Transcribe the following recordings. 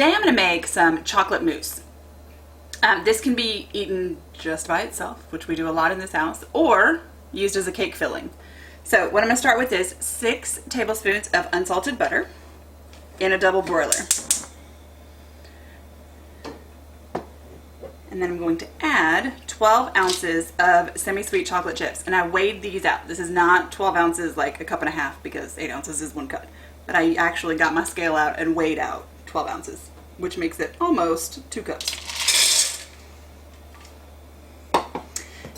today I'm going to make some chocolate mousse. This can be eaten just by itself, which we do a lot in this house, or used as a cake filling. So what I'm going to start with is 6 tablespoons of unsalted butter in a double broiler. And then I'm going to add 12 ounces of semi-sweet chocolate chips. And I weighed these out. This is not 12 ounces like a cup and a half, because 8 ounces is 1 cup. But I actually got my scale out and weighed out 12 ounces, which makes it almost 2 cups.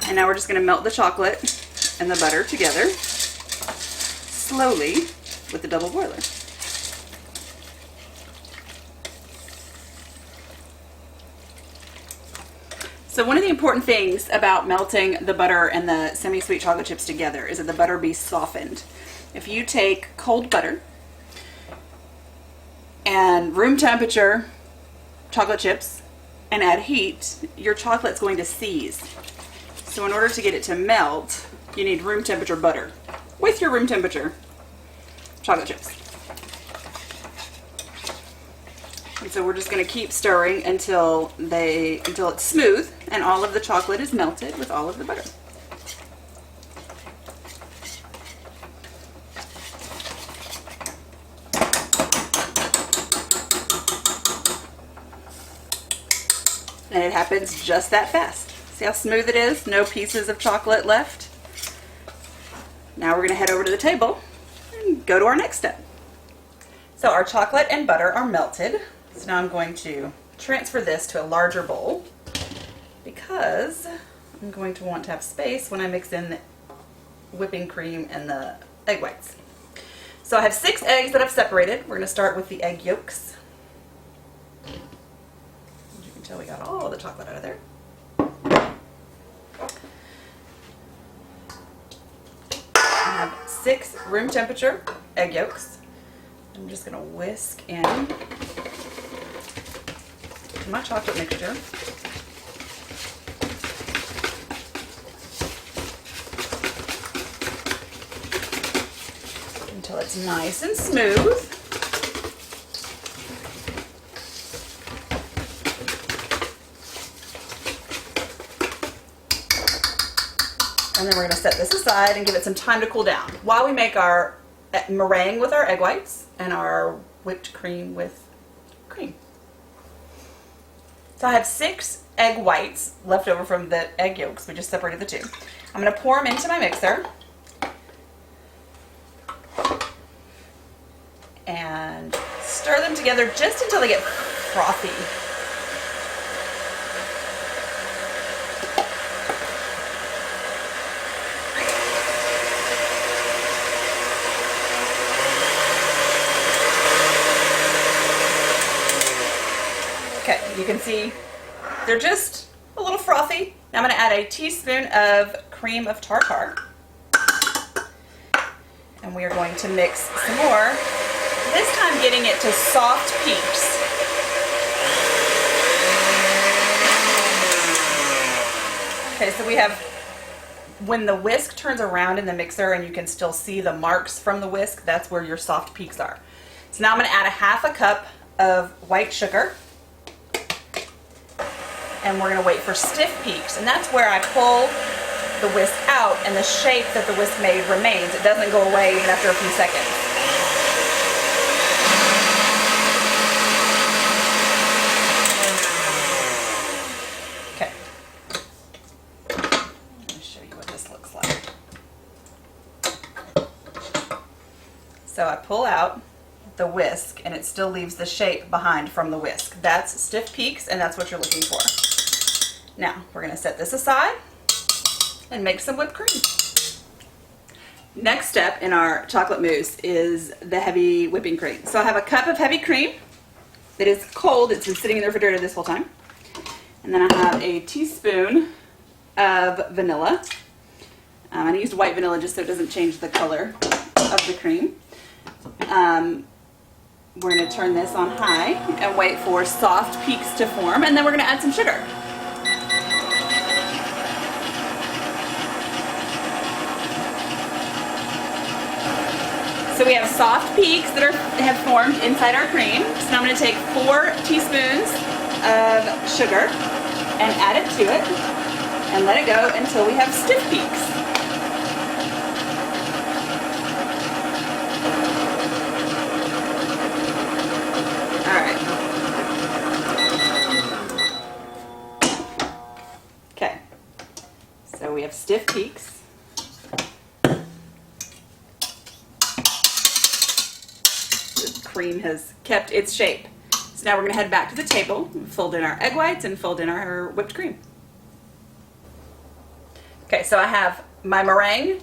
And now we're just going to melt the chocolate and the butter together slowly with the double boiler. So one of the important things about melting the butter and the semi-sweet chocolate chips together is that the butter be softened. If you take cold butter and room temperature chocolate chips and add heat, your chocolate's going to seize. So in order to get it to melt, you need room temperature butter with your room temperature chocolate chips. And so we're just going to keep stirring until it's smooth and all of the chocolate is melted with all of the butter. And it happens just that fast. See how smooth it is? No pieces of chocolate left. Now we're going to head over to the table and go to our next step. So our chocolate and butter are melted. So now I'm going to transfer this to a larger bowl because I'm going to want to have space when I mix in the whipping cream and the egg whites. So I have 6 eggs that I've separated. We're going to start with the egg yolks. As you can tell, we got all the chocolate out of there. I have 6 room temperature egg yolks. I'm just going to whisk in my chocolate mixture. Until it's nice and smooth. And then we're going to set this aside and give it some time to cool down while we make our meringue with our egg whites and our whipped cream with cream. So I have 6 egg whites left over from the egg yolks. We just separated the 2. I'm going to pour them into my mixer and stir them together just until they get frothy. Okay, you can see they're just a little frothy. Now I'm going to add a teaspoon of cream of tartar. And we are going to mix some more, this time getting it to soft peaks. Okay, so we have, when the whisk turns around in the mixer and you can still see the marks from the whisk, that's where your soft peaks are. So now I'm going to add a 1/2 cup of white sugar. And we're going to wait for stiff peaks, and that's where I pull the whisk out and the shape that the whisk made remains. It doesn't go away even after a few seconds. Okay. Let me show you what this looks like. So I pull out the whisk and it still leaves the shape behind from the whisk. That's stiff peaks, and that's what you're looking for. Now, we're going to set this aside and make some whipped cream. Next step in our chocolate mousse is the heavy whipping cream. So I have a cup of heavy cream that is cold. It's been sitting in the refrigerator this whole time. And then I have a teaspoon of vanilla. I used white vanilla just so it doesn't change the color of the cream. We're going to turn this on high and wait for soft peaks to form, and then we're going to add some sugar. So we have soft peaks that have formed inside our cream. So now I'm going to take 4 teaspoons of sugar and add it to it and let it go until we have stiff peaks. Okay, so we have stiff peaks. The cream has kept its shape. So now we're going to head back to the table, fold in our egg whites and fold in our whipped cream. Okay, so I have my meringue,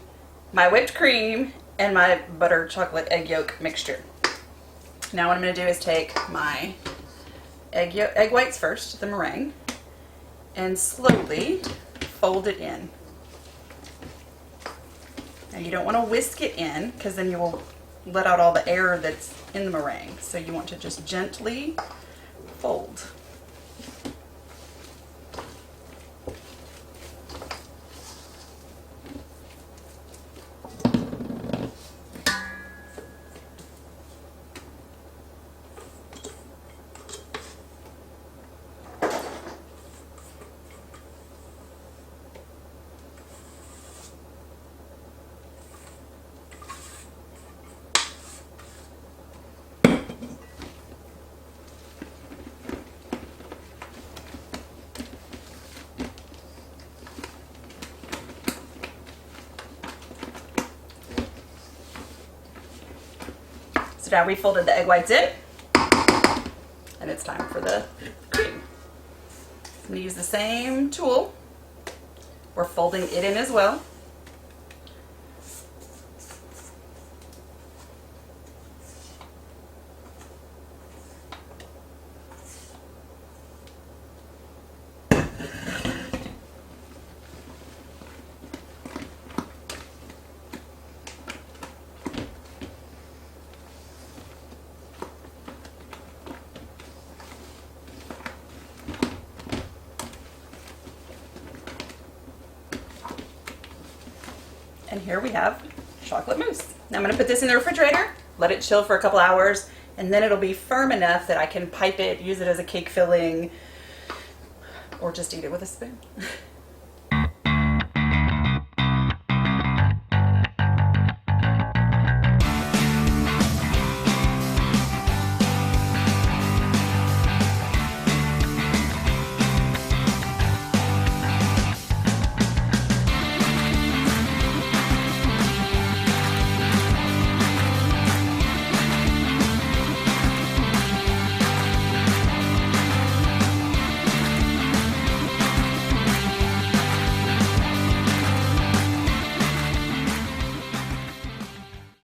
my whipped cream, and my butter chocolate egg yolk mixture. Now what I'm going to do is take my egg whites first, the meringue, and slowly fold it in. Now you don't want to whisk it in because then you will let out all the air that's in the meringue. So you want to just gently fold. So now we folded the egg whites in, and it's time for the cream. I'm going to use the same tool. We're folding it in as well. And here we have chocolate mousse. Now I'm going to put this in the refrigerator, let it chill for a couple hours, and then it'll be firm enough that I can pipe it, use it as a cake filling, or just eat it with a spoon.